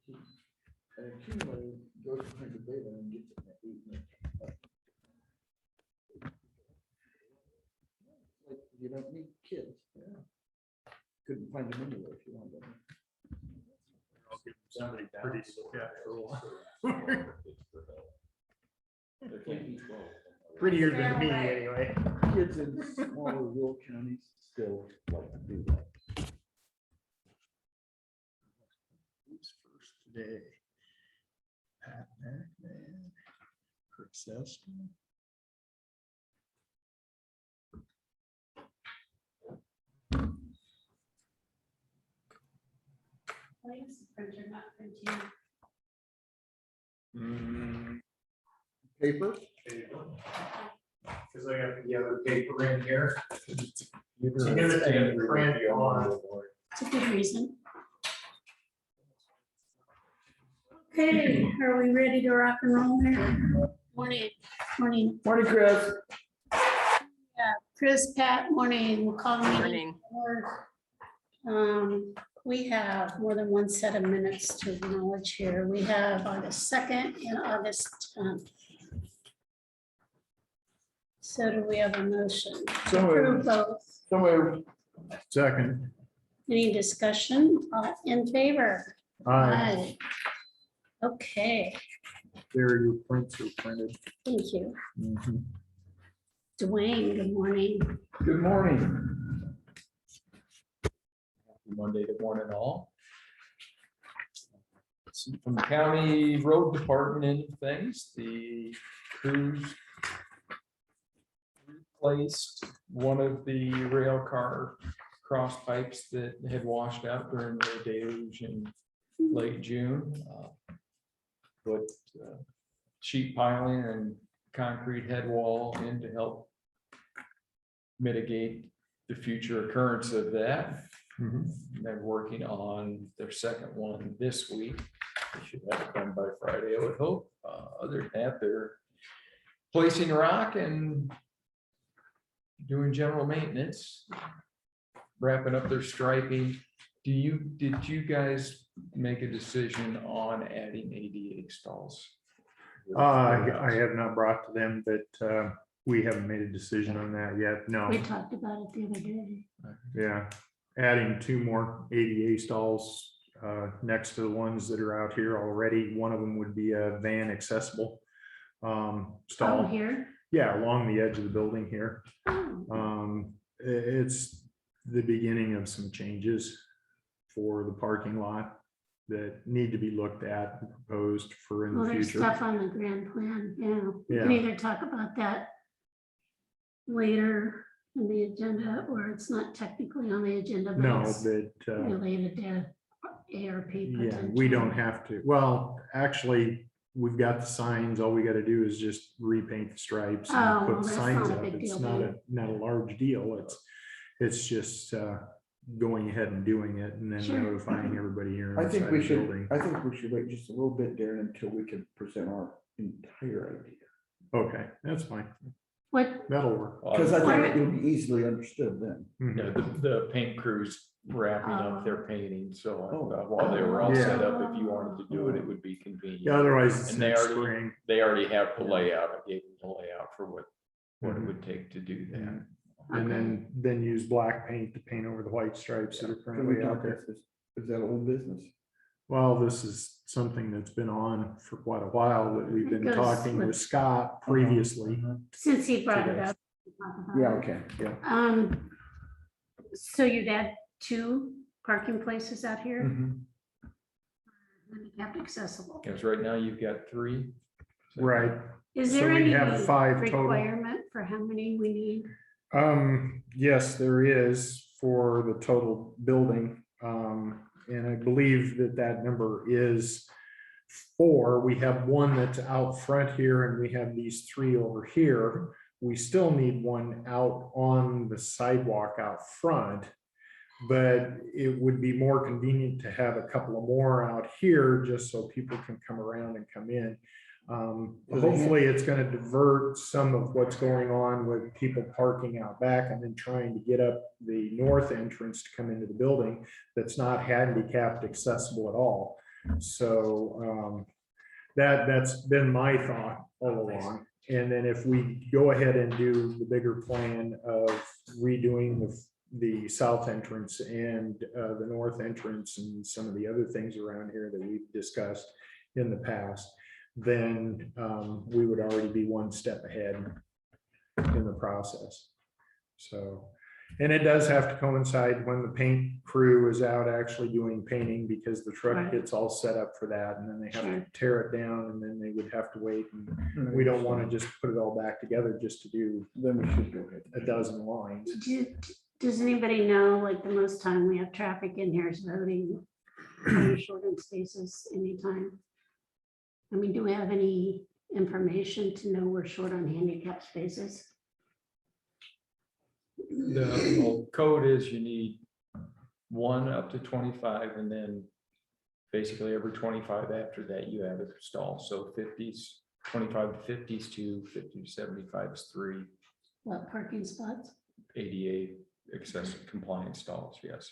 And accumulated goes to print the data and gets it in 8 minutes. Like you don't need kids. Yeah. Couldn't find them anywhere if you wanted them. I'll give somebody pretty to look at for a while. Prettier than me, anyway. Kids in smaller rural counties still like to do that. Who's first today? Pat McMahon, Chris Eston. Why is the printer not printing? Paper? Because I got the other paper in here. To give it to print on. It's a good reason. Okay, are we ready to rock and roll here? Morning. Morning. Morning, Chris. Chris, Pat, morning. We'll call the meeting Morning. to order. We have more than one set of minutes to acknowledge here. We have August 2nd and August 10th. So do we have a motion to So approve moved. both? Somewhere. Second. Any discussion? All in favor? Aye. Okay, There your prints are printed. thank you. Mhm. Dwayne, good morning. Good morning. Monday to one and all. From the county road department end of things, the crews replaced one of the rail car cross pipes that had washed out during the deluge in late June. Put sheet piling and concrete head wall in to help mitigate the future occurrence of that. They're working on their second one this week. They should have it done by Friday, I would hope. Other than that, they're placing rock and doing general maintenance, wrapping up their striping. Did you guys make a decision on adding ADA stalls? I have not brought to them, but we haven't made a decision on that yet. No. We talked about it the other day. Yeah, adding 2 more ADA stalls next to the ones that are out here already. One of them would be a van accessible Oh, stall. here? Yeah, along the edge of the building here. Oh, It's the beginning of some changes for the parking lot that need to be looked at and proposed for in well, the there's future. stuff on the grand plan, yeah. We can Yeah. either talk about that later in the agenda, or it's not technically on the agenda, but No, it's but related to ARP yeah, we don't potentially. have to. Well, actually, we've got the signs. All we got to do is just repaint the stripes Oh, and well, put the that's signs not a up. big It's deal not then. not a large deal. It's just going ahead and doing it and then Sure. notifying everybody here. I think inside we the should, building. I think we should wait just a little bit, Darren, until we can present our entire idea. Okay, that's fine. What, That'll work. Because I Why- think it'll be easily understood then. Mhm. Yeah, the paint crews wrapping up their painting, so I Oh. thought while they were all set Yeah. up, if you wanted to do it, it would be convenient. Yeah, otherwise it's And they next already- spring. They already have the layout. I gave them the layout for what it Mhm. would take to do that. Mhm. And then use black paint to paint over the white stripes that are Can we currently out talk there. this? Is that old business? Well, this is something that's been on for quite a while that we've It been goes talking with with- Scott previously. since he brought it Yes. up. we'll talk about Yeah, it. okay, yeah. So you'd add 2 parking places out here, Mhm. handicapped accessible. Because right now you've got 3. Right. Is So there we'd any have 5 total. requirement for how many we need? Yes, there is for the total building. And I believe that number is 4. We have one that's out front here and we have these 3 over here. We still need one out on the sidewalk out front. But it would be more convenient to have a couple of more out here just so people can come around and come in. Hopefully it's going to divert some of what's going on with people parking out back and then trying to get up the north entrance to come into the building that's not handicapped accessible at all. So that's been my thought all along. And then if we go ahead and do the bigger plan of redoing the south entrance and the north entrance and some of the other things around here that we've discussed in the past, then we would already be one step ahead in the process. So, and it does have to coincide when the paint crew is out actually doing painting, because the truck Right. gets all set up for that, and then they have Sure. to tear it down, and then they would have to wait. And we don't want to just put it all back together just to do Then we should go ahead. a dozen lines. Does anybody know, like, the most time we have traffic in here is voting on shortened spaces anytime? I mean, do we have any information to know we're short on handicap spaces? The code is you need one up to 25, and then basically every 25 after that you have it installed. So 50s, 25 to 50s, 2, 50 to 75 is 3, What, parking spots? ADA accessible compliant stalls, yes.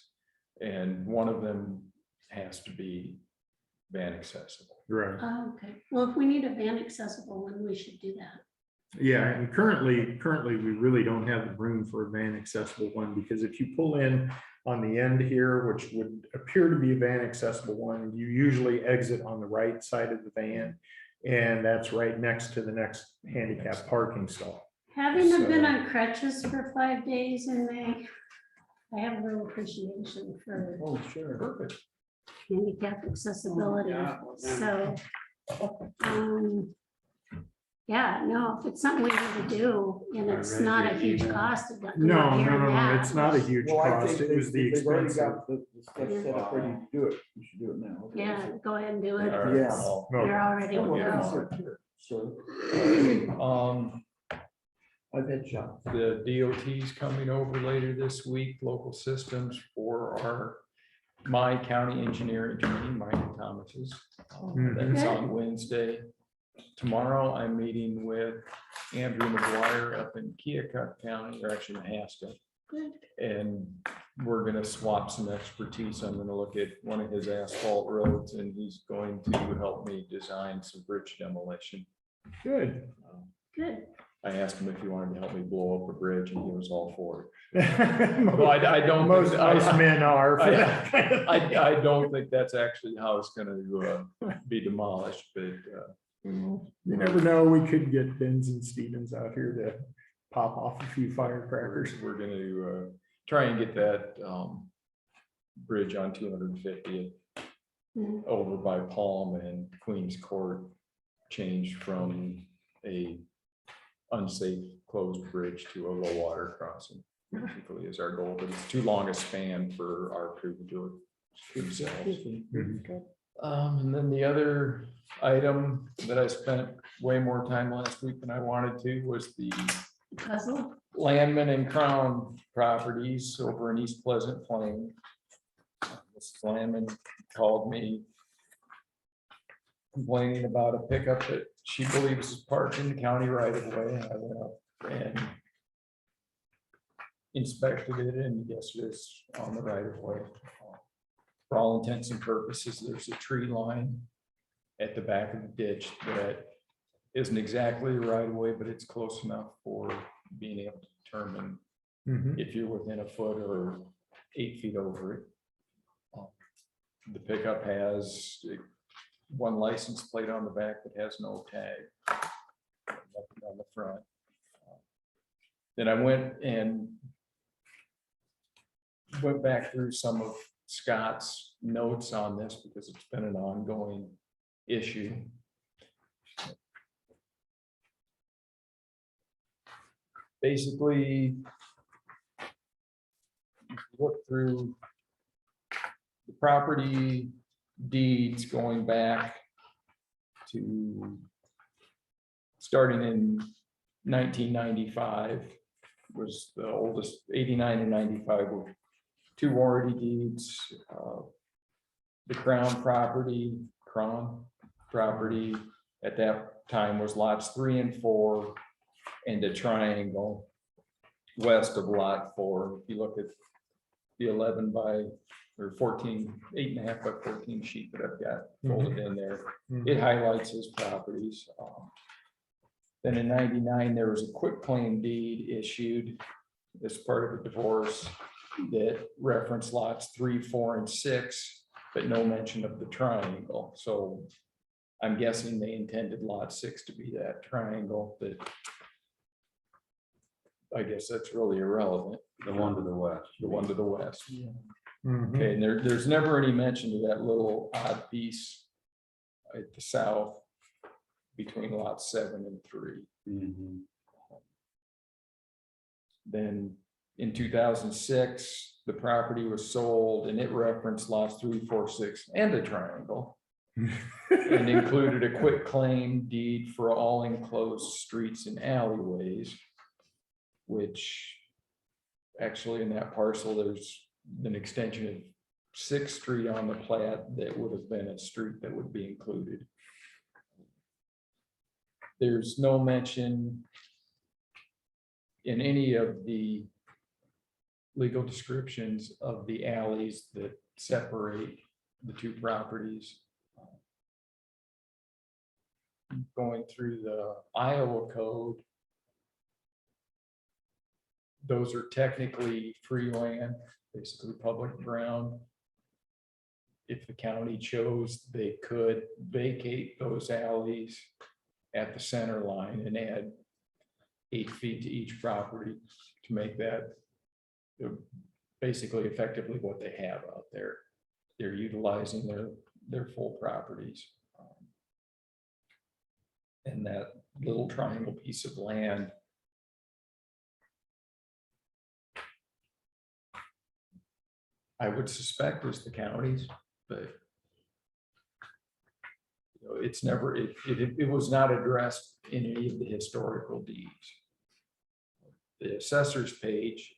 And one of them has to be van accessible. Right. Oh, okay. Well, if we need a van accessible one, we should do that. Yeah, and currently we really don't have the room for a van accessible one, because if you pull in on the end here, which would appear to be a van accessible one, you usually exit on the right side of the van, and that's right next to the next handicap parking stall. Having been So- on crutches for 5 days in May, I have a real appreciation for Oh, sure. Perfect. handicap accessibility. yeah. So, yeah, no, if it's something we need to do and it's not a huge cost. No, it's not a huge Well, I cost. think It was the they've already expensive. got the stuff set up ready to do it. We should do it now. Yeah, go ahead and do All it. right, Yeah. I'll- You're already Oh, with yeah, us. sure, sure. I've had shots. The DOT's coming over later this week, local systems for my county engineering training, Mike Thomas's. That's on Wednesday. Tomorrow, I'm meeting with Andrew McGuire up in Keokuk County, or actually Mahasta. Good. And we're gonna swap some expertise. I'm gonna look at one of his asphalt roads, and he's going to help me design some bridge demolition. Good. Good. I asked him if he wanted to help me blow up a bridge, and he was all for it. Well, I don't. Most think- I- men are. for that kind of thing. I don't think that's actually how it's gonna be demolished, but You never know, we could get Benz and Stevens out here to pop off a few firecrackers. we're gonna try and get that bridge on 250th Mhm. over by Palm and Queens Court changed from a unsafe closed bridge to a low water crossing. Basically is our goal, but it's too long a span for our crew to do it themselves. And then the other item that I spent way more time last week than I wanted to was the Puzzle. Landman and Crown properties over in East Pleasant Plain. Mrs. Landman called me complaining about a pickup that she believes is parked in the county right of way. I went up and inspected it, and yes, it is on the right of way. For all intents and purposes, there's a tree line at the back of the ditch that isn't exactly right of way, but it's close enough for being able to determine Mhm. if you're within a foot or 8 feet over it. The pickup has one license plate on the back that has no tag. Nothing on the front. Then I went back through some of Scott's notes on this because it's been an ongoing issue. Basically, look through the property deeds going back to starting in 1995 was the oldest. 89 and 95 were two warranty deeds. The Crown property at that time was lots 3 and 4 and a triangle west of lot 4. If you look at the 11 by or 14, 8.5 by 14 sheet that I've got folded in there. It highlights his properties. Then in 99, there was a quitclaim deed issued as part of a divorce that referenced lots 3, 4, and 6, but no mention of the triangle. So I'm guessing they intended lot 6 to be that triangle, but I guess that's really irrelevant. The one to the west. The one to the west. Mhm. Okay, and there's never any mention of that little odd piece at the south between lots 7 and 3. Mhm. Then in 2006, the property was sold and it referenced lots 3, 4, 6, and a triangle. And included a quit claim deed for all enclosed streets and alleyways. Which actually in that parcel, there's an extension of 6th Street on the plat that would have been a street that would be included. There's no mention in any of the legal descriptions of the alleys that separate the two properties. Going through the Iowa code, those are technically free land, basically public ground. If the county chose, they could vacate those alleys at the center line and add 8 feet to each property to make that basically effectively what they have out there. They're utilizing their full properties. And that little triangle piece of land I would suspect is the county's, but you know, it's never, it was not addressed in any of the historical deeds. The assessor's page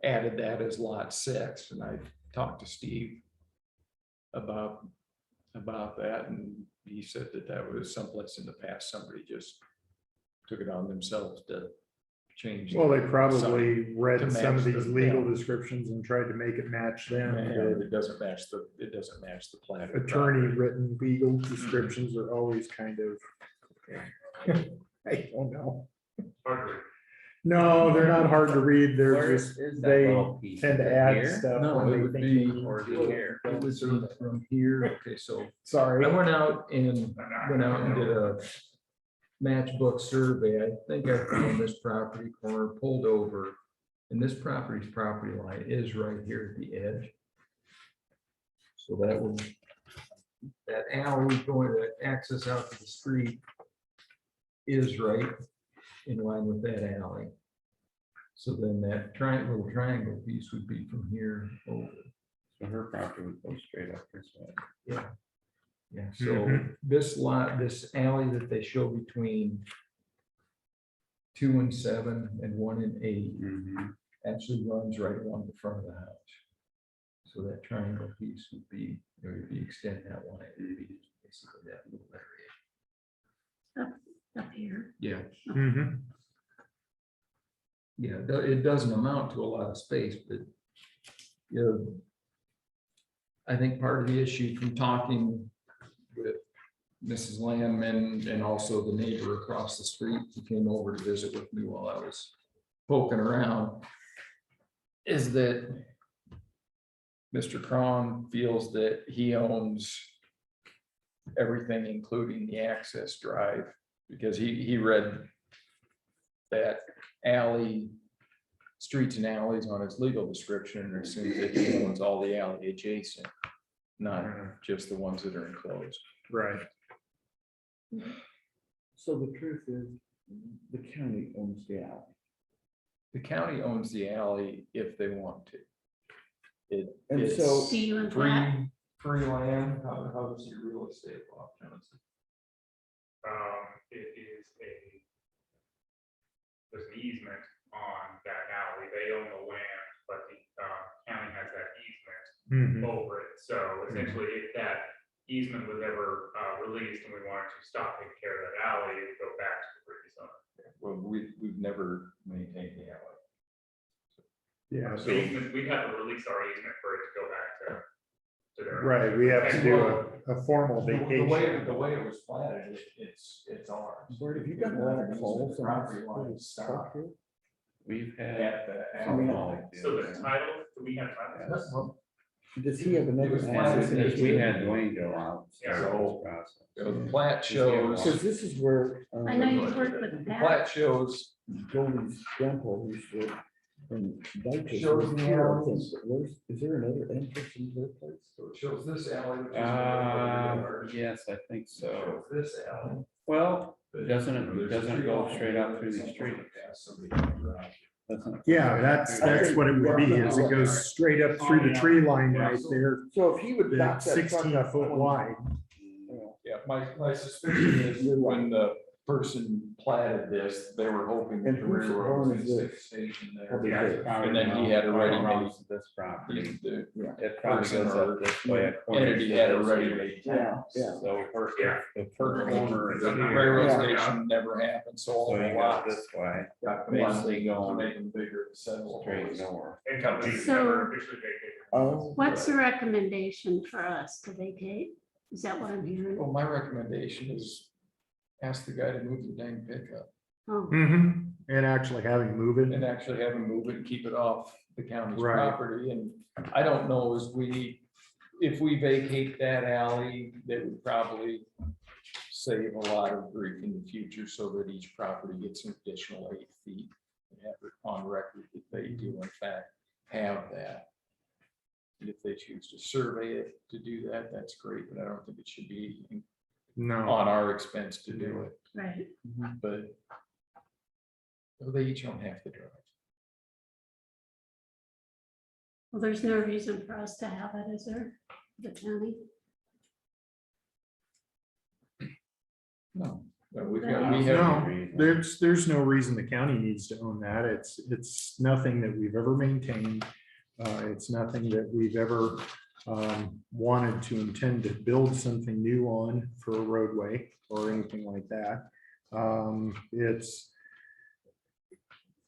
added that as lot 6, and I talked to Steve about that, and he said that was someplace in the past, somebody just took it on themselves to change. Well, they the probably sign read to some of match these the- legal yeah. descriptions and tried to make it match them. And but it doesn't match the plan. Attorney written legal descriptions are always kind of, I don't know. No, they're not hard to read. They're Where just, is that they little piece? tend Is to it add here? stuff. No, when it they would think be, they need or to. is it here? it would be from here. Okay, so Sorry. I went out and did a matchbook survey. I think I found this property corner, pulled over, and this property's property line is right here at the edge. So that alley going to access out to the street is right in line with that alley. So then that little triangle piece would be from here over. So her property would go straight up this way. Yeah, so Mhm. this alley that they show between 2 and 7 and 1 and 8 Mhm. actually runs right along the front of the house. So that triangle piece would be, if you extend that line, it would be basically that little area. Up here. Yeah. Mhm. Yeah, it doesn't amount to a lot of space, but you know, I think part of the issue from talking with Mrs. Landman and also the neighbor across the street who came over to visit with me while I was poking around is that Mr. Cron feels that he owns everything, including the access drive, because he read that alley, streets and alleys on his legal description, and assumes that he owns all the alley adjacent, not just the ones that are enclosed. Right. So the truth is, the county owns the alley. The county owns the alley if they want to. And It's so- Do you and Pat? free land. How does your real estate law, Johnson? It is there's an easement on that alley. They own the land, but the county has that easement Mhm. over it. So essentially, if that easement was ever released and we wanted to stop taking care of that alley, it would go back to the previous owner. Well, we've never maintained the alley. Yeah, So so, easement, we'd have to release our easement for it to go back to their. right, we have to do a formal The vacation. way it was planted, it's ours. Bert, have you got a lot of calls The on property this line this stop truck here? We've had. at the I mean, alley. So the title, do we have title? Does he have another? was access planted into We it? had Dwayne go out. Yeah. start this process. The plat shows, Because this is where. I know you've worked with the Pat. plat shows, Goldie's grandpa used to, and Dyke Shows was the here, I think, alleys. but where's, is there another entrance in their place? so it shows this alley. which is Yes, I think so. Shows this alley. Well, but doesn't there's it tree go line straight there out through the that's street? past somebody in the garage. Doesn't it? Yeah, that's what it would be, is it goes straight up through the tree line right there, So if he would back that's that truck 16 up foot 20, wide. Yeah, my suspicion is when the person platted this, they were hoping that And the whose railroad was home gonna is stay this? station there. Probably Yeah. his. And then he had already made this property. The It probably person goes or up this way. according entity to had this. already made. Yeah, yeah. So first, Yeah. the first owner is The here. railroad Yeah. station never happened, so all So the you go lots this way, got basically combined to going make them bigger and settle. straight north. And companies So- never officially vacated. Oh. What's the recommendation for us to vacate? Is that what I'm hearing? Well, my recommendation is ask the guy to move the dang pickup Oh, And actually having move it. and actually have him move it and keep it off the county's Right. property. And I don't know, if we vacate that alley, that would probably save a lot of grief in the future so that each property gets an additional 8 feet. And have it on record that they do in fact have that. And if they choose to survey it to do that, that's great, but I don't think it should be No, on our expense to do it, right. but well, they each don't have to drive. Well, there's no reason for us to have it, is there? The county? No. But We we no, have, there's no reason the county needs to own that. It's nothing that we've ever maintained. It's nothing that we've ever wanted to intend to build something new on for a roadway or anything like that.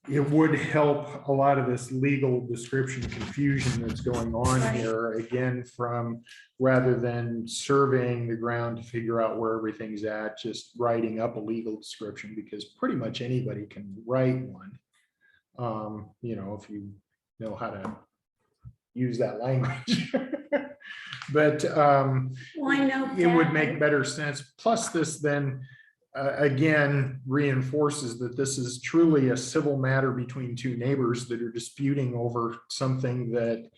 It would help a lot of this legal description confusion that's going on Right. here, again, from rather than surveying the ground to figure out where everything's at, just writing up a legal description, because pretty much anybody can write one. If you know how to use that language. But Well, I know. it would Pat- make better sense. Plus this then, again, reinforces that this is truly a civil matter between two neighbors that are disputing over something that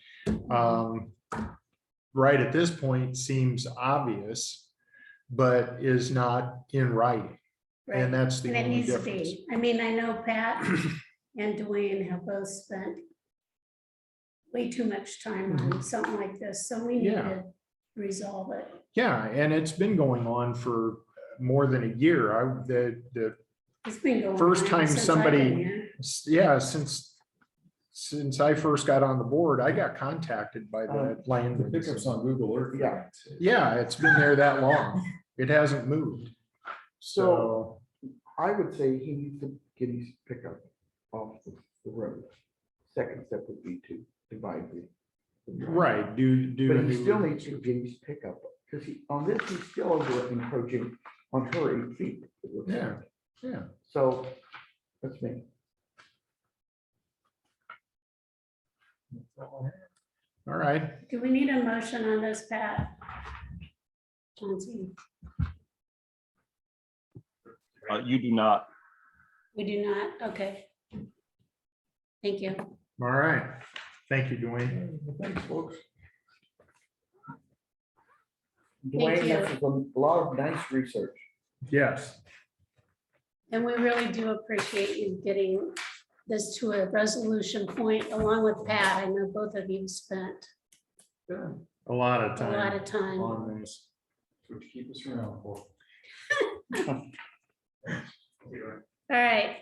right at this point seems obvious, but is not in writing. Right. And that's the And it only needs to difference. be. I mean, I know Pat and Dwayne have both spent way too much time on something like this, so we need Yeah. to resolve it. Yeah, and it's been going on for more than a year. It's been going on. First time since I've somebody- been here. Yeah, since I first got on the board, I got contacted by the land. the pickups on Google Earth. Yeah. Yeah, it's been there that long. It hasn't moved. So, I would say he needs to get his pickup off the road. Second step would be to divide the. right, do. But a he new- still needs to get his pickup, because on this, he's still over encroaching on her 8 feet. it looks like. Yeah, yeah. So, that's me. All right. Do we need a motion on this, Pat? Johnson, You do not. we do not, okay. Thank you. All right. Thank you, Dwayne. Thanks, folks. Thank Dwayne, you. this is a lot of nice research. Yes. And we really do appreciate you getting this to a resolution point along with Pat. I know both of you spent A lot of a lot time of time. on this. What you keep us around for. All right,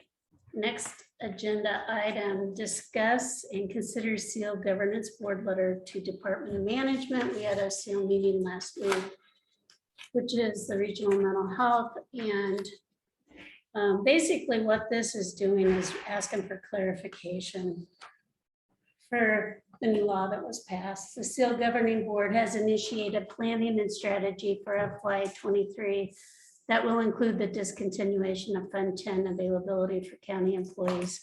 next agenda item, discuss and consider seal governance board letter to Department of Management. We had a seal meeting last week, which is the regional mental health. And basically what this is doing is asking for clarification for the new law that was passed. The SEAL Governing Board has initiated planning and strategy for FY '23 that will include the discontinuation of Fund 10 availability for county employees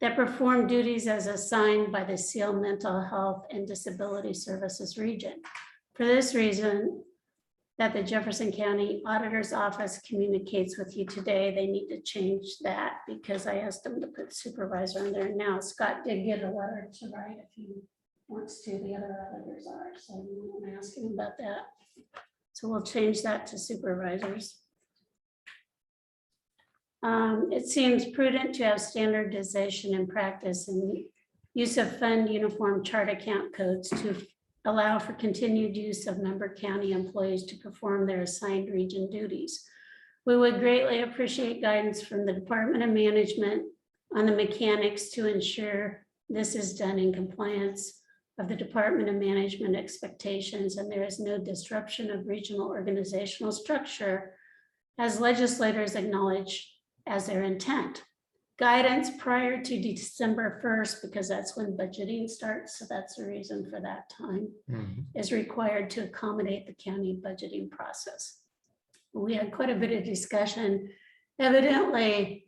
that perform duties as assigned by the SEAL Mental Health and Disability Services region. For this reason, that the Jefferson County Auditor's Office communicates with you today, they need to change that because I asked them to put supervisor in there. Now, Scott did get a letter to write if he wants to, the other auditors are, so we won't ask him about that. So we'll change that to supervisors. It seems prudent to have standardization in practice and use of fund uniform chart account codes to allow for continued use of member county employees to perform their assigned region duties. We would greatly appreciate guidance from the Department of Management on the mechanics to ensure this is done in compliance of the Department of Management expectations and there is no disruption of regional organizational structure as legislators acknowledge as their intent. Guidance prior to December 1st, because that's when budgeting starts, so that's the reason for that time, is required to accommodate the county budgeting process. We had quite a bit of discussion. Evidently,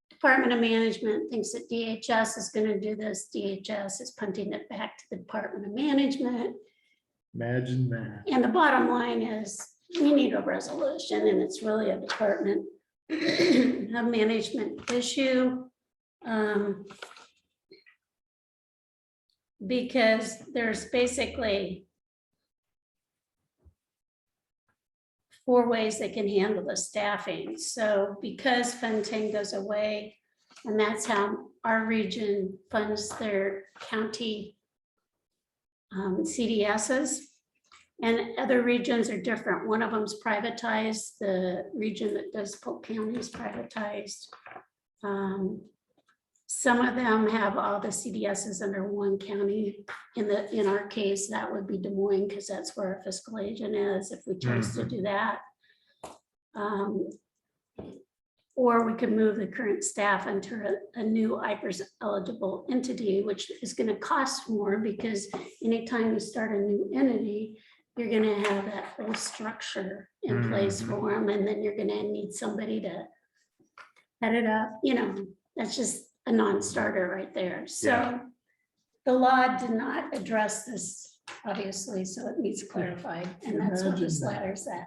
Department of Management thinks that DHS is going to do this. DHS is punting it back to the Department of Management. Imagine that. And the bottom line is we need a resolution and it's really a Department of Management issue. Because there's basically 4 ways they can handle the staffing. So because Fund 10 goes away, and that's how our region funds their county CDSs, and other regions are different. One of them's privatized. The region that does Polk County is privatized. Some of them have all the CDSs under one county. In our case, that would be Des Moines because that's where our fiscal agent is if we chose to do that. Or we could move the current staff into a new IPERS eligible entity, which is going to cost more because anytime you start a new entity, you're going to have that whole structure in place for them. And then you're going to need somebody to head it up. You know, that's just a non-starter right there. So Yeah. the law did not address this, obviously, so it needs clarified. And that's what this letter said.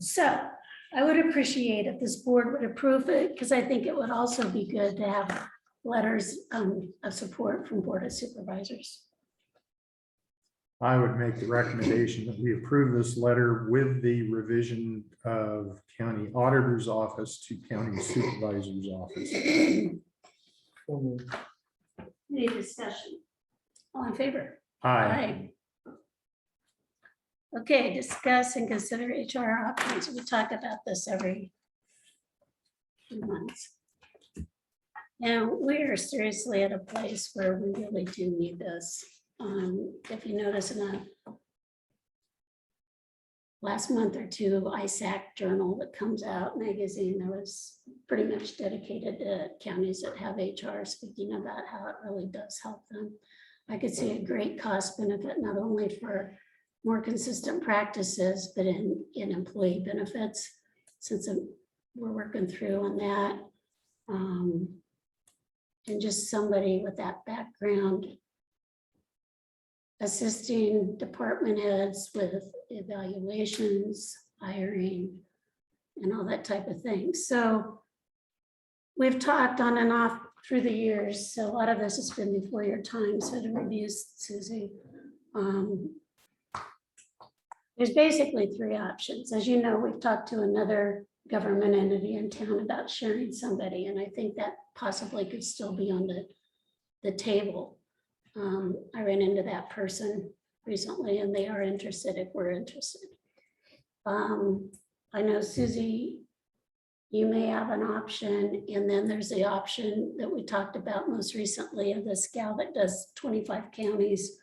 So I would appreciate if this board would approve it, because I think it would also be good to have letters of support from Board of Supervisors. I would make the recommendation that we approve this letter with the revision of county auditor's office to county supervisor's office. Any discussion? All in favor? Aye. Okay, discuss and consider HR options. We talk about this every few months. And we are seriously at a place where we really do need this. If you notice in the last month or two, ISAC journal that comes out magazine that was pretty much dedicated to counties that have HR, speaking about how it really does help them. I could see a great cost benefit, not only for more consistent practices, but in employee benefits, since we're working through on that. And just somebody with that background assisting department heads with evaluations, hiring, and all that type of thing. So we've talked on and off through the years. So a lot of this has been before your time. So to review, Susie, there's basically 3 options. As you know, we've talked to another government entity in town about sharing somebody, and I think that possibly could still be on the table. I ran into that person recently and they are interested if we're interested. I know Susie, you may have an option, and then there's the option that we talked about most recently of this gal that does 25 counties.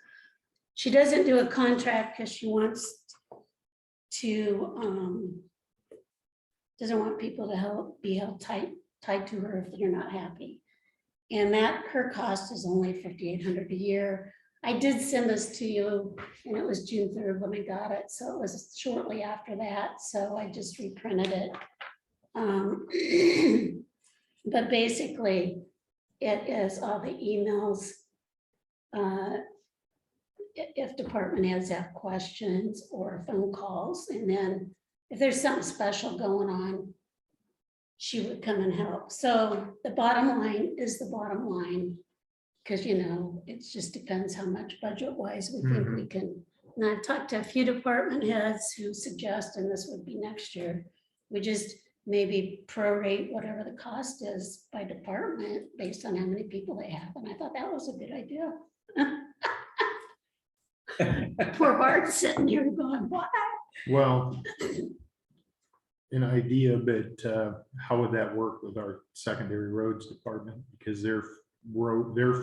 She doesn't do a contract because she wants to, doesn't want people to be held tied to her if they're not happy. And that, her cost is only $5,800 a year. I did send this to you, and it was June 3rd when I got it, so it was shortly after that, so I just reprinted it. But basically, it is all the emails. If department heads have questions or phone calls, and then if there's something special going on, she would come and help. So the bottom line is the bottom line. Because, it just depends how much budget wise we think we can. And I've talked to a few department heads who suggest, and this would be next year, we just maybe prorate whatever the cost is by department based on how many people they have. And I thought that was a good idea. Poor Bart sitting here going, what? Well, an idea, but how would that work with our secondary roads department? Because their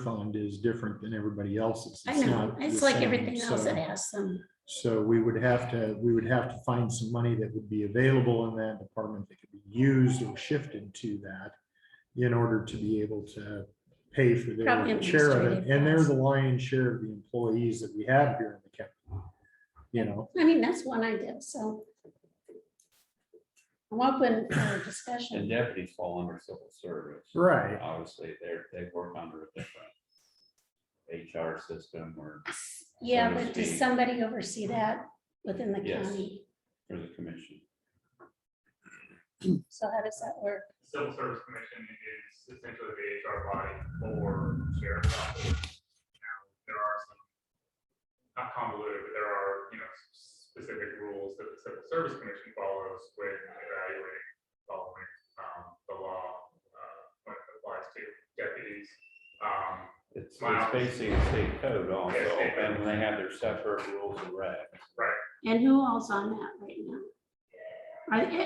fund is different than everybody else's. I know, not it's the like same, everything else so- that has some. So we would have to find some money that would be available in that department that could be used or shifted to that in order to be able to pay for Probably their share of it. administrative And they're costs. the lion's share of the employees that we have here in the county. I mean, that's one idea, so. I'm open for And discussion. deputies fall under civil service. Right. Obviously, they work under a different HR system or Yeah, so to but does speak. somebody oversee that within the Yes. county? there's a commission. So how does that work? Civil Service Commission is essentially the HR body for sheriff's office. Now, there are some, not convoluted, but there are, specific rules that the Civil Service Commission follows when evaluating, following, the law, when it applies to deputies. It's Wow. basically a state code also, Yeah, state code. and they have their separate rules and regs. Right. And who all's on that right now?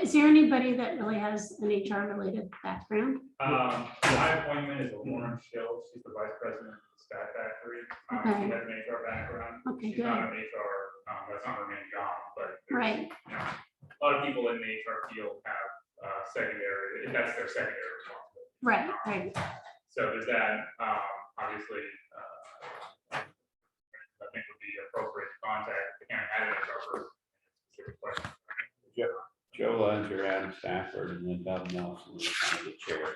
Is there anybody that really has an HR related background? My appointment is Lauren Schill. She's the vice president of the Sky Factory. Okay. She has an HR background. Okay, She's not good. an HR, that's not her main job, but there's, Right, a lot of people in the HR field have secondary, that's their secondary responsibility. right. So there's that, obviously, I think would be appropriate to contact the county had an HR person. Specific question. Joe Ledger, Adam Stafford, and then Doug Nelson was kind of the chair.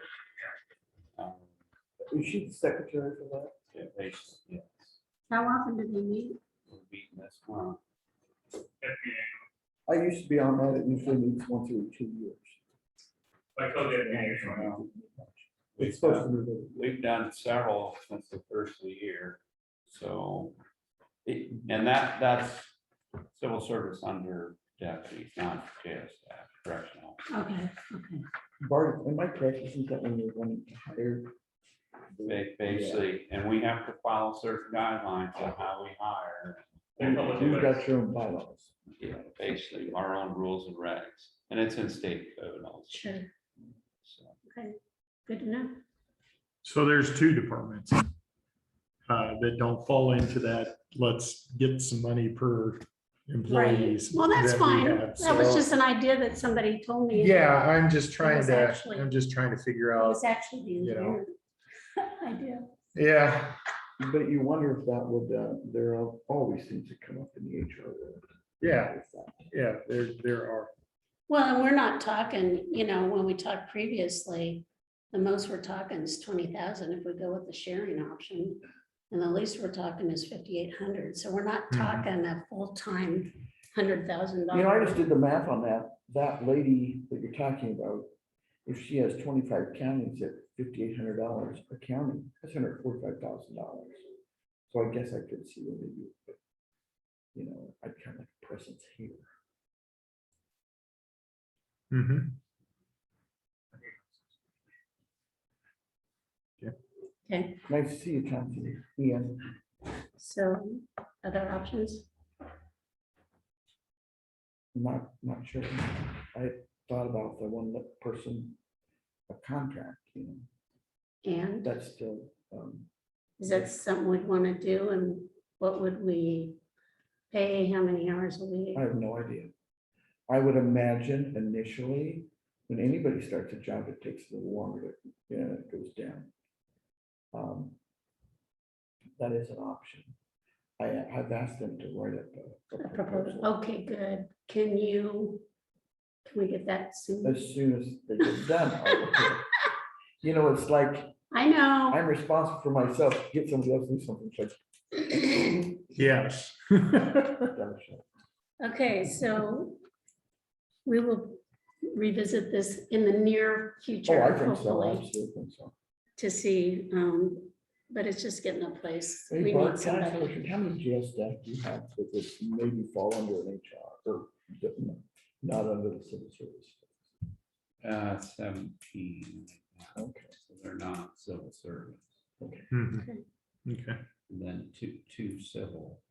Is she the secretary for that? Yeah, yes, How often do they meet? we're beating this one. If you, I used to be on that. It usually meets once every 2 years. like, oh, yeah, It's supposed to be. the- We've done several since the first of the year, so. And that's civil service under deputies, not jail staff, correctional. Okay. Bart, am I correct? Isn't that when you're going to hire? Basically, and we have to follow certain guidelines on how we hire. You've got your own bylaws. Yeah, basically our own rules and regs, and it's in state code also. Sure, So, okay, good to know. So there's two departments that don't fall into that. Let's get some money per Right, employees. well, that's that we fine. have. That was So, just an idea that somebody told me. yeah, I'm just trying was to, actually- I'm just trying to figure It out, was actually the you know. engineer idea. yeah. But you wonder if that would, there are always things that come up in the HR world. Yeah. Yeah, there are. Well, and we're not talking, when we talked previously, the most we're talking is 20,000 if we go with the sharing option. And the least we're talking is 5,800. So we're not Mhm. talking a full-time $100,000. I just did the math on that. That lady that you're talking about, if she has 25 counties at $5,800 a county, that's $145,000. So I guess I could see what they do, but, I'd kind of like a presence here. Mhm. Okay, Nice to see you, Chauncey. Ian. so other options? Not sure. I thought about the one person, a contract, And that's still, is that something we'd want to do? And what would we pay? How many hours a week? I have no idea. I would imagine initially, when anybody starts a job, it takes a little longer to, it goes down. That is an option. I've asked them to write up a A proposal. proposal. Okay, good. Can we get that soon? As soon as they get done, I will do it. You know, it's like, I know. I'm responsible for myself, get somebody else to do something. It's like, Yes. gotcha. Okay, so we will revisit this in the near Oh, future, I think so, hopefully, absolutely think so. to see, but it's just getting a place. Hey, We Bart, need can I ask a somebody. question? How many jail staff do you have that would maybe fall under an HR or not under the civil service? 17. Okay. So they're not civil servants. Mhm. Okay. And then two civil.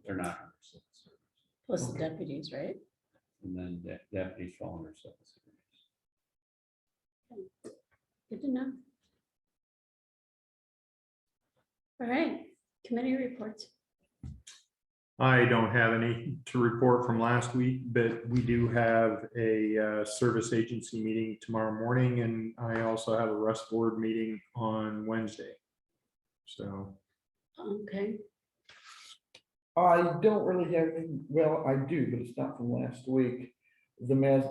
They're not under civil service. Plus the deputies, right? And then deputies fall under civil service. Good to know. All right, committee reports. I don't have any to report from last week, but we do have a service agency meeting tomorrow morning, and I also have a Rust board meeting on Wednesday. So, Okay, I don't really have, well, I do, but it's not from last week. The mass,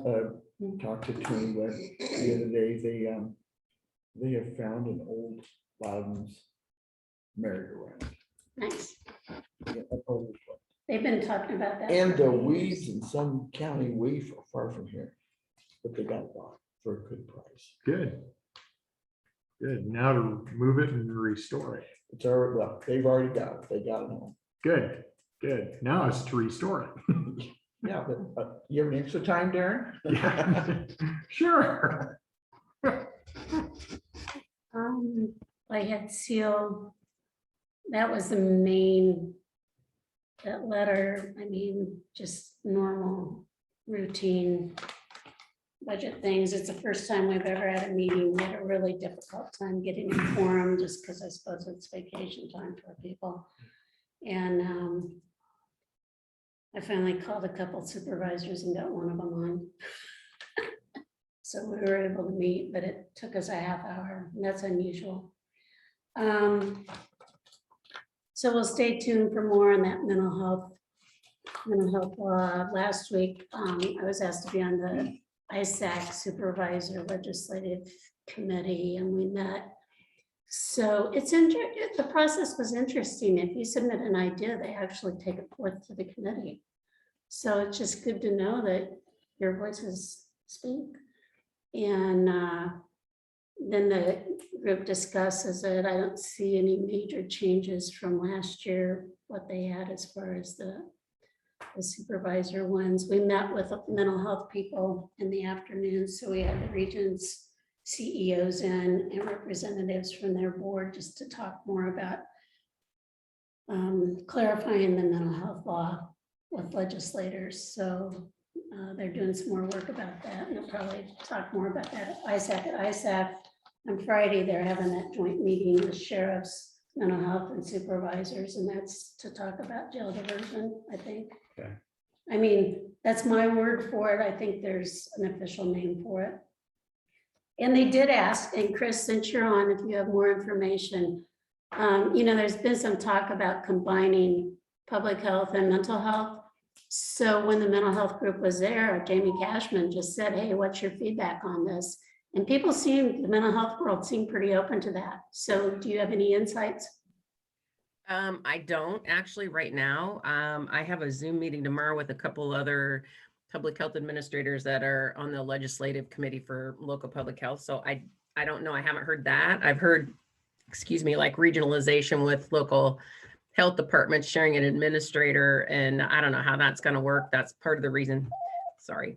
talked to Tony Webb the other day, they have found an old Loudon's merry-go-round. nice. Yeah, an old one. They've been talking about that. And for the years. weeds in some county way far from here, but they got it bought for a good price. good. Good. Now to move it and restore it. It's already, well, they've already got it, they got it home. Good, good. Now it's to restore it. Yeah, but you have an extra time, Darren? Yeah. Sure. I had seal. That was the main, that letter, I mean, just normal routine budget things. It's the first time we've ever had a meeting. We had a really difficult time getting a quorum just because I suppose it's vacation time for people. And I finally called a couple supervisors and got one of them on. So we were able to meet, but it took us a half hour, and that's unusual. So we'll stay tuned for more on that mental health. Last week, I was asked to be on the ISAC Supervisor Legislative Committee, and we met. So the process was interesting. If you submit an idea, they actually take it forth to the committee. So it's just good to know that your voices speak. And then the group discusses it. I don't see any major changes from last year, what they had as far as the supervisor ones. We met with mental health people in the afternoon, so we had the region's CEOs in and representatives from their board just to talk more about clarifying the mental health law with legislators. So they're doing some more work about that, and they'll probably talk more about that at ISAC. On Friday, they're having that joint meeting with sheriffs, mental health and supervisors, and that's to talk about jail diversion, I think. Okay. I mean, that's my word for it. I think there's an official name for it. And they did ask, and Chris, since you're on, if you have more information, there's been some talk about combining public health and mental health. So when the mental health group was there, Jamie Cashman just said, hey, what's your feedback on this? And people the mental health world seemed pretty open to that. So do you have any insights? I don't actually right now. I have a Zoom meeting tomorrow with a couple other public health administrators that are on the legislative committee for local public health. So I don't know. I haven't heard that. I've heard, like regionalization with local health departments sharing an administrator, and I don't know how that's going to work. That's part of the reason.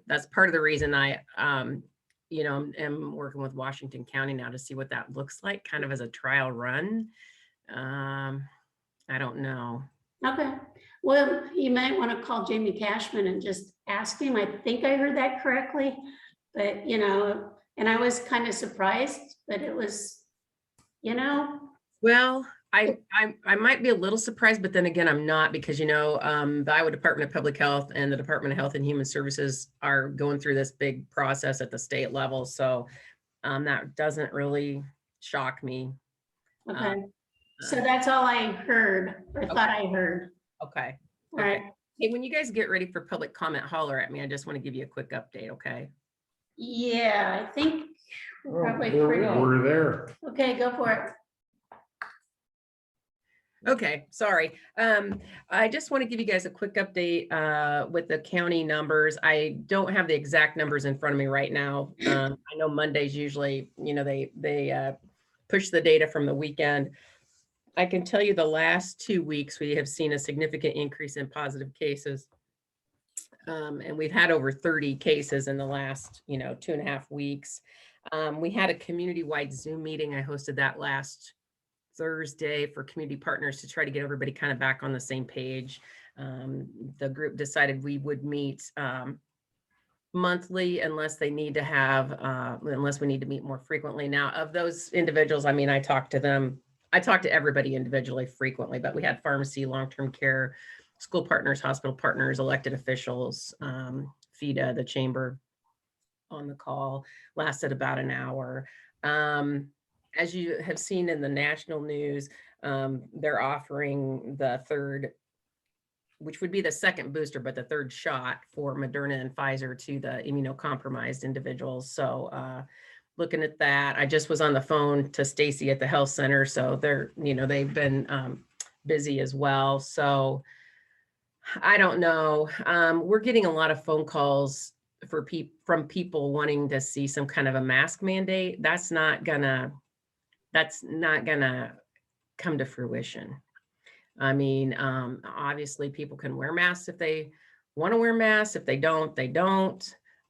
That's part of the reason I am working with Washington County now to see what that looks like, kind of as a trial run. I don't know. Okay, well, you might want to call Jamie Cashman and just ask him. I think I heard that correctly, but and I was kind of surprised, but it was, Well, I might be a little surprised, but then again, I'm not, because, the Iowa Department of Public Health and the Department of Health and Human Services are going through this big process at the state level. So that doesn't really shock me. Okay, so Uh, that's all I heard, or thought I heard. Okay. All right, Hey, when you guys get ready for public comment, holler at me. I just want to give you a quick update, okay? yeah, I think we're Oh, probably there we pretty, are. We're there. okay, go for it. Okay, sorry. I just want to give you guys a quick update with the county numbers. I don't have the exact numbers in front of me right now. I know Mondays usually, they push the data from the weekend. I can tell you the last 2 weeks, we have seen a significant increase in positive cases. And we've had over 30 cases in the last, 2.5 weeks. We had a community-wide Zoom meeting. I hosted that last Thursday for community partners to try to get everybody kind of back on the same page. The group decided we would meet monthly unless we need to meet more frequently. Now, of those individuals, I mean, I talked to everybody individually frequently, but we had pharmacy, long-term care, school partners, hospital partners, elected officials, FIDA, the chamber on the call, lasted about an hour. As you have seen in the national news, they're offering the third, which would be the second booster, but the third shot for Moderna and Pfizer to the immunocompromised individuals. So looking at that, I just was on the phone to Stacy at the health center. So they've been busy as well. So I don't know. We're getting a lot of phone calls from people wanting to see some kind of a mask mandate. That's not gonna come to fruition. I mean, obviously people can wear masks if they want to wear masks. If they don't, they don't.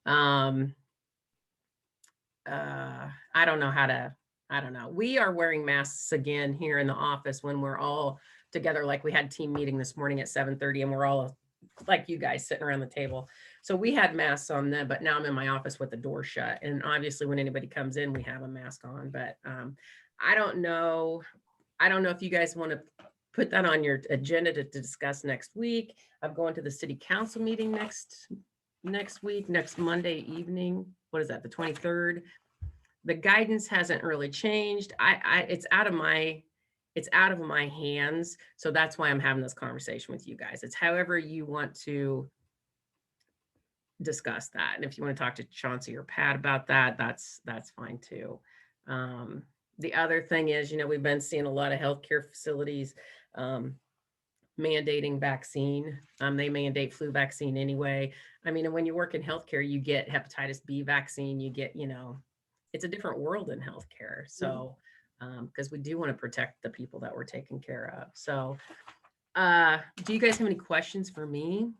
I don't know. We are wearing masks again here in the office when we're all together. Like we had team meeting this morning at 7:30 and we're all like you guys sitting around the table. So we had masks on then, but now I'm in my office with the door shut. And obviously when anybody comes in, we have a mask on, but I don't know. I don't know if you guys want to put that on your agenda to discuss next week. I'm going to the city council meeting next week, next Monday evening. What is that? The 23rd. The guidance hasn't really changed. It's out of my hands. So that's why I'm having this conversation with you guys. It's however you want to discuss that. And if you want to talk to Chauncey or Pat about that, that's fine too. The other thing is, we've been seeing a lot of healthcare facilities mandating vaccine. They mandate flu vaccine anyway. I mean, and when you work in healthcare, you get hepatitis B vaccine, you get, it's a different world in healthcare. So, because we do want to protect the people that we're taking care of. So, do you guys have any questions for me?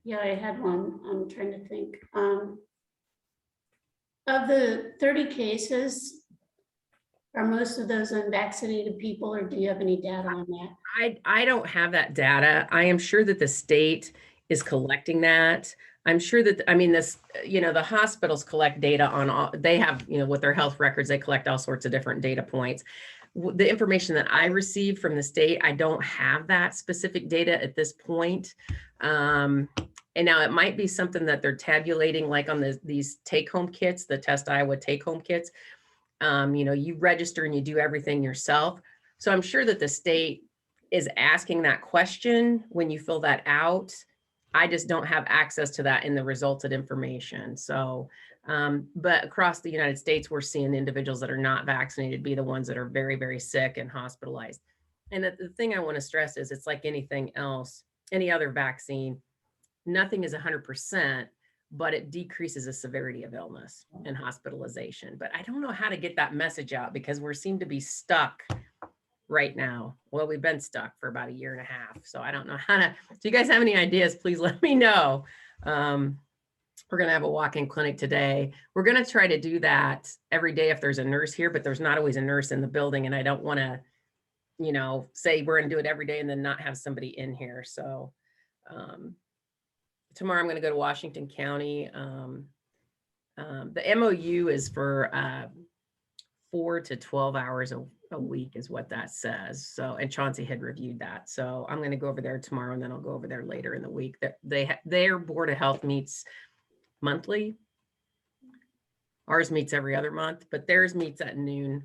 Yeah, I had one. I'm trying to think. Of the 30 cases, are most of those unvaccinated people, or do you have any data on that? I don't have that data. I am sure that the state is collecting that. I'm sure that, the hospitals collect data on all, they have, with their health records, they collect all sorts of different data points. The information that I received from the state, I don't have that specific data at this point. And now it might be something that they're tabulating, like on these take-home kits, the Test Iowa take-home kits. You register and you do everything yourself. So I'm sure that the state is asking that question when you fill that out. I just don't have access to that in the resulted information. So, but across the United States, we're seeing individuals that are not vaccinated be the ones that are very, very sick and hospitalized. And the thing I want to stress is it's like anything else, any other vaccine, nothing is 100%, but it decreases the severity of illness and hospitalization. But I don't know how to get that message out because we seem to be stuck right now. Well, we've been stuck for about 1.5 years. So I don't know how to, if you guys have any ideas, please let me know. We're going to have a walk-in clinic today. We're going to try to do that every day if there's a nurse here, but there's not always a nurse in the building. And I don't want to, say we're going to do it every day and then not have somebody in here. So tomorrow I'm going to go to Washington County. The MOU is for 4 to 12 hours a week is what that says. So, and Chauncey had reviewed that. So I'm going to go over there tomorrow and then I'll go over there later in the week. Their Board of Health meets monthly. Ours meets every other month, but theirs meets at noon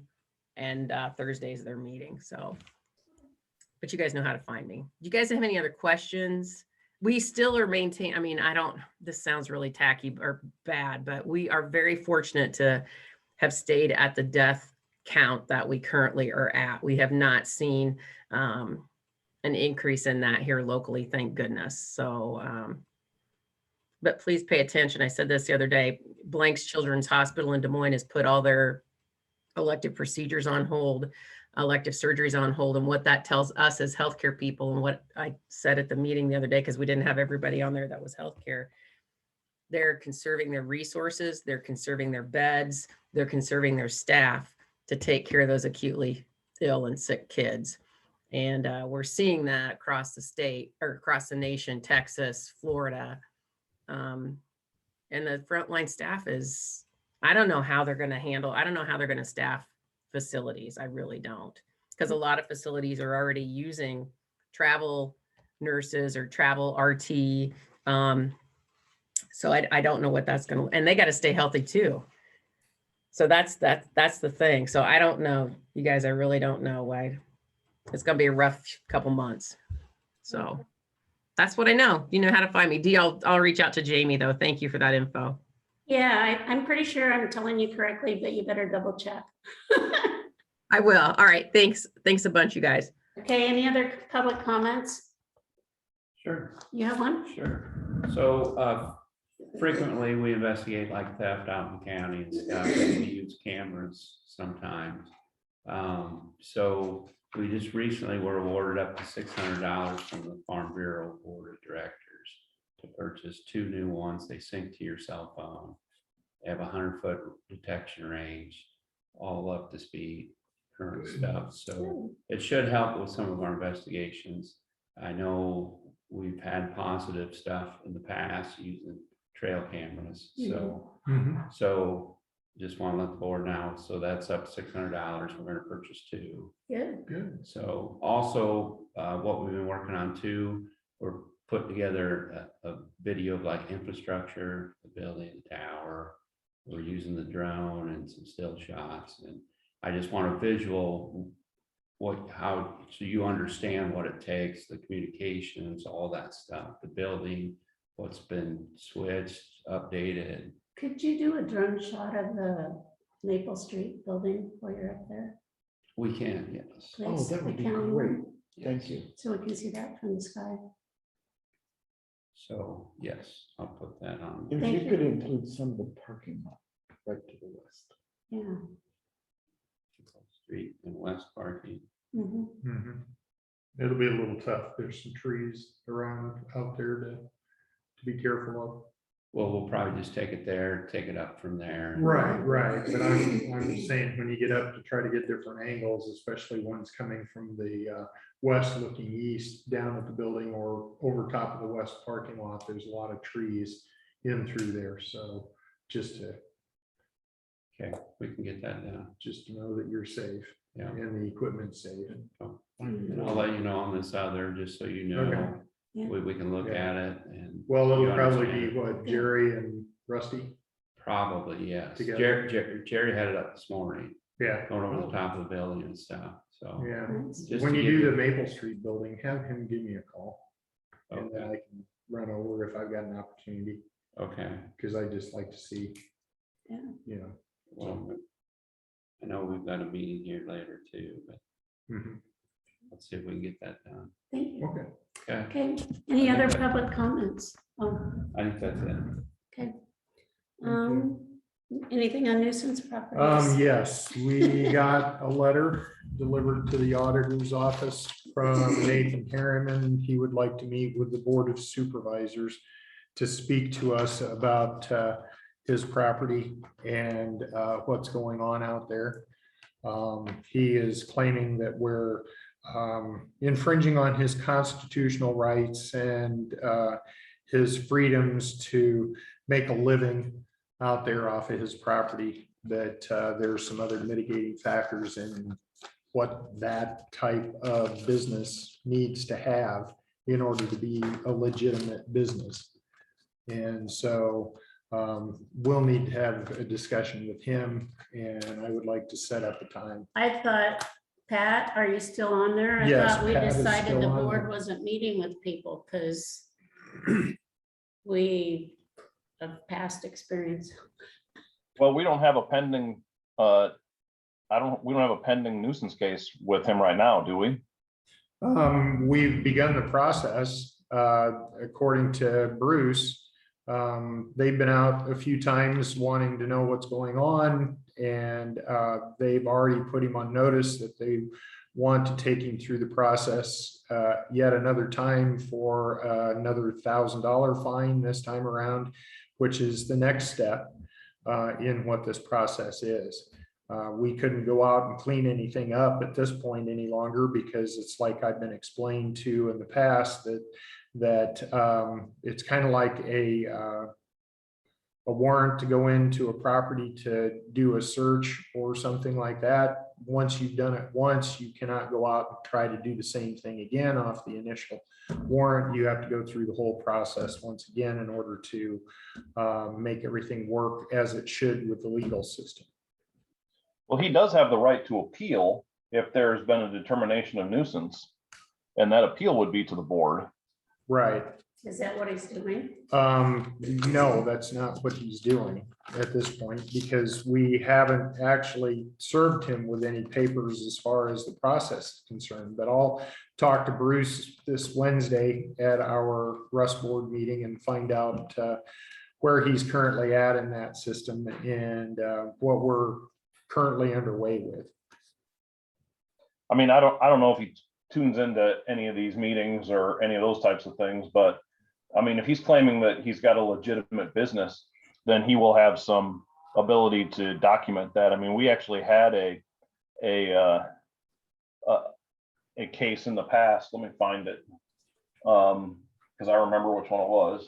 and Thursdays they're meeting, so. But you guys know how to find me. Do you guys have any other questions? We still are I mean, this sounds really tacky or bad, but we are very fortunate to have stayed at the death count that we currently are at. We have not seen an increase in that here locally, thank goodness. So, but please pay attention. I said this the other day, Blank's Children's Hospital in Des Moines has put all their elective procedures on hold, elective surgeries on hold, and what that tells us as healthcare people, and what I said at the meeting the other day, because we didn't have everybody on there that was healthcare. They're conserving their resources, they're conserving their beds, they're conserving their staff to take care of those acutely ill and sick kids. And we're seeing that across the state or across the nation, Texas, Florida. And the frontline staff is, I don't know how they're going to staff facilities. I really don't. Because a lot of facilities are already using travel nurses or travel RT. So I don't know what that's going to, and they got to stay healthy too. So that's the thing. So I don't know, you guys, I really don't know why. It's going to be a rough couple months. So that's what I know. You know how to find me. Dee, I'll reach out to Jamie though. Thank you for that info. Yeah, I'm pretty sure I'm telling you correctly, but you better double check. I will. All right. Thanks. Thanks a bunch, you guys. Okay, any other public comments? Sure. You have one? Sure. So frequently we investigate like theft out in the county and stuff, and we use cameras sometimes. So we just recently were awarded up to $600 from the Farm Bureau Board of Directors to purchase 2 new ones. They sync to your cell phone. They have a 100-foot detection range, all up to speed, current stuff. So it should help with some of our investigations. I know we've had positive stuff in the past using trail cameras. So just want to let the board know. So that's up to $600. We're going to purchase 2. Good. So also what we've been working on too, we're putting together a video of like infrastructure, the building, the tower. We're using the drone and some still shots. And I just want a visual so you understand what it takes, the communications, all that stuff, the building, what's been switched, updated. Could you do a drone shot of the Maple Street building while you're up there? We can, yes. Oh, Please, that would the be county great. one, Thank you. so we can see that from the sky. So yes, I'll put that on. If Thank you could you. include some of the parking lot right to the west. Yeah. Street and west parking. Mhm. It'll be a little tough. There's some trees around out there to be careful of. Well, we'll probably just take it there, take it up from there. Right. But I'm saying when you get up to try to get different angles, especially ones coming from the west looking east down at the building or over top of the west parking lot, there's a lot of trees in through there. So just to We can get that down. just to know that you're safe Yeah. and the equipment's safe. And I'll let you know on this other, just so you know. Okay. Yeah. We can look at it and. Well, you it'll probably understand be it. what, Jerry and Rusty? Probably, yes. Together. Jerry had it up this morning, Yeah. going over the top of the building and stuff, so. Yeah. Nice. just When to you give do the Maple Street building, have him give me a call. And then Okay, I can run over if I've got an opportunity, okay, because I just like to see. Yeah. You know. well, I know we've got a meeting here later too, but Mhm. let's see if we can get that done. Thank you. Okay. Okay, Okay, any other public comments? Oh, I think that's it. okay. Anything on nuisance properties? Yes, we got a letter delivered to the auditor's office from Nathan Harriman. He would like to meet with the Board of Supervisors to speak to us about his property and what's going on out there. He is claiming that we're infringing on his constitutional rights and his freedoms to make a living out there off of his property, that there's some other mitigating factors in what that type of business needs to have in order to be a legitimate business. And so we'll need to have a discussion with him, and I would like to set up a time. I thought, Pat, are you still on there? I Yes, thought we Pat is decided still the on board there. wasn't meeting with people because we have past experience. Well, we don't have a pending, we don't have a pending nuisance case with him right now, do we? We've begun the process, according to Bruce. They've been out a few times wanting to know what's going on, and they've already put him on notice that they want to take him through the process yet another time for another $1,000 fine this time around, which is the next step in what this process is. We couldn't go out and clean anything up at this point any longer because it's like I've been explained to in the past that it's kind of like a warrant to go into a property to do a search or something like that. Once you've done it once, you cannot go out and try to do the same thing again off the initial warrant. You have to go through the whole process once again in order to make everything work as it should with the legal system. Well, he does have the right to appeal if there's been a determination of nuisance, and that appeal would be to the board. Right. Is that what he's doing? No, that's not what he's doing at this point, because we haven't actually served him with any papers as far as the process is concerned. But I'll talk to Bruce this Wednesday at our Rust Board meeting and find out where he's currently at in that system and what we're currently underway with. I mean, I don't know if he tunes into any of these meetings or any of those types of things, but I mean, if he's claiming that he's got a legitimate business, then he will have some ability to document that. I mean, we actually had a case in the past. Let me find it, because I remember which one it was.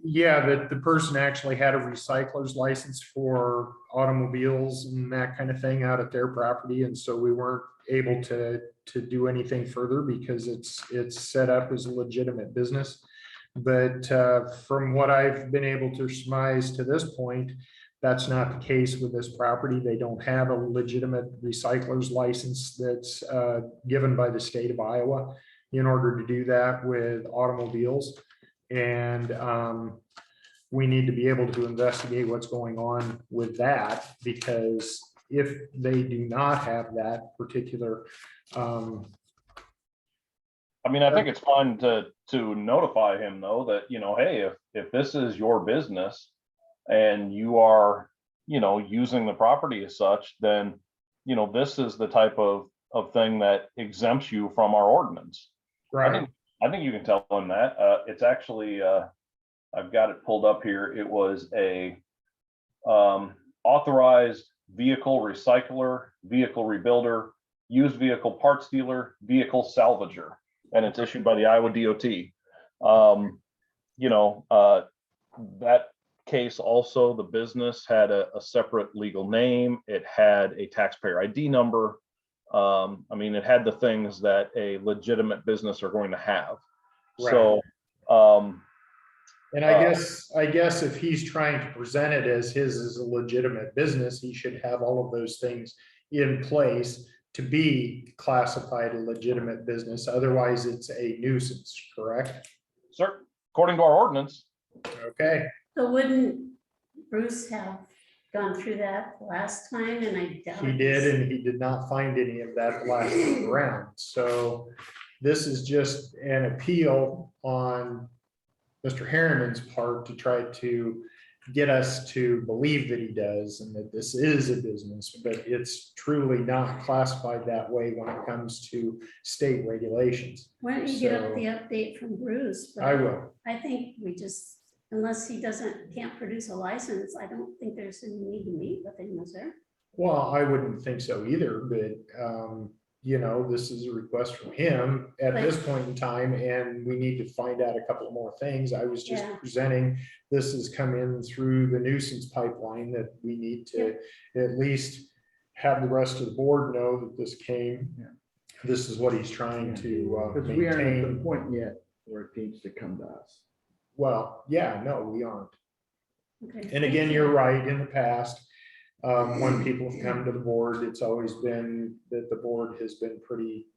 Yeah, that the person actually had a recycler's license for automobiles and that kind of thing out at their property. And so we weren't able to do anything further because it's set up as a legitimate business. But from what I've been able to surmise to this point, that's not the case with this property. They don't have a legitimate recycler's license that's given by the state of Iowa in order to do that with automobiles. And we need to be able to investigate what's going on with that, because if they do not have that particular. I mean, I think it's fine to notify him though, that, you know, hey, if this is your business and you are, you know, using the property as such, then, you know, this is the type of thing that exempts you from our ordinance. Right. I think you can tell him that. It's actually, I've got it pulled up here. It was a authorized vehicle recycler, vehicle rebuilder, used vehicle parts dealer, vehicle salvager, and it's issued by the Iowa DOT. You know, that case also, the business had a separate legal name. It had a taxpayer ID number. I mean, it had the things that a legitimate business are going to have. Right. So, And I guess if he's trying to present it as his is a legitimate business, he should have all of those things in place to be classified a legitimate business. Otherwise, it's a nuisance, correct? sir, according to our ordinance, Okay. So wouldn't Bruce have gone through that last time? And I doubt. He did, and he did not find any of that last time around. So this is just an appeal on Mr. Harriman's part to try to get us to believe that he does and that this is a business, but it's truly not classified that way when it comes to state regulations. Why don't you get up So- the update from Bruce? But I will. I think we just, unless he can't produce a license, I don't think there's any need to meet with him, is there? Well, I wouldn't think so either, but you know, this is a request from him at this point in time, and we need to find out a couple more things. I was just Yeah. presenting, this has come in through the nuisance pipeline that we need to at least have the rest of the board know that this came. Yeah. This is what he's trying to Because we aren't at the maintain. point yet where it needs to come to us. Well, yeah, no, we aren't. Okay. And again, you're right, in the past, when people have come to the board, it's always been that the board has been pretty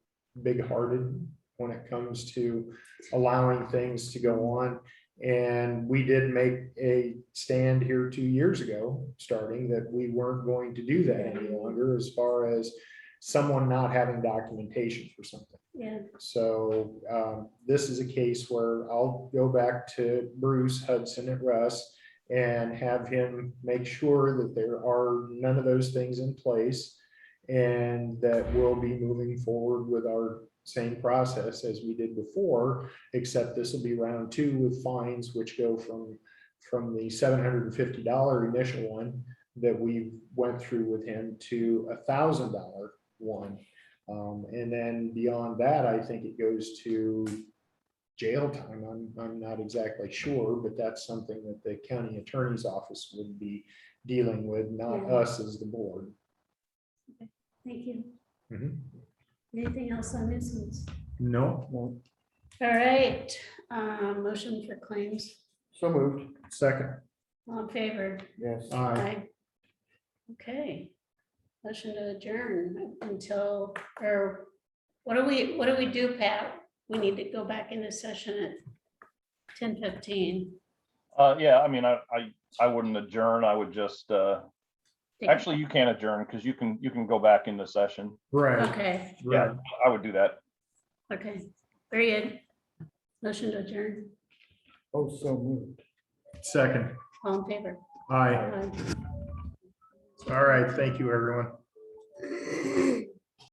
big-hearted when it comes to allowing things to go on. And we did make a stand here 2 years ago, starting that we weren't going to do that any longer as far as someone not having documentation for something. Yeah, So this is a case where I'll go back to Bruce Hudson at Russ and have him make sure that there are none of those things in place, and that we'll be moving forward with our same process as we did before, except this will be round 2 with fines, which go from the $750 initial one that we went through with him to $1,000 one. And then beyond that, I think it goes to jail time. I'm not exactly sure, but that's something that the county attorney's office would be dealing with, not Yeah. us as the board. thank you. Mhm. Anything else on this one? No, No, All right, motion for claims, so moved, second. all in favor? yes. Aye. Okay. Motion to adjourn until, or what do we do, Pat? We need to go back into session at 10:15. Yeah, I mean, I wouldn't adjourn. I would just, actually, you can adjourn because you can go back into session. Right, Okay, right. I would do that. okay, very good. Motion to adjourn, Oh, so moved. Second. all in favor? Aye. Aye. All right. Thank you, everyone.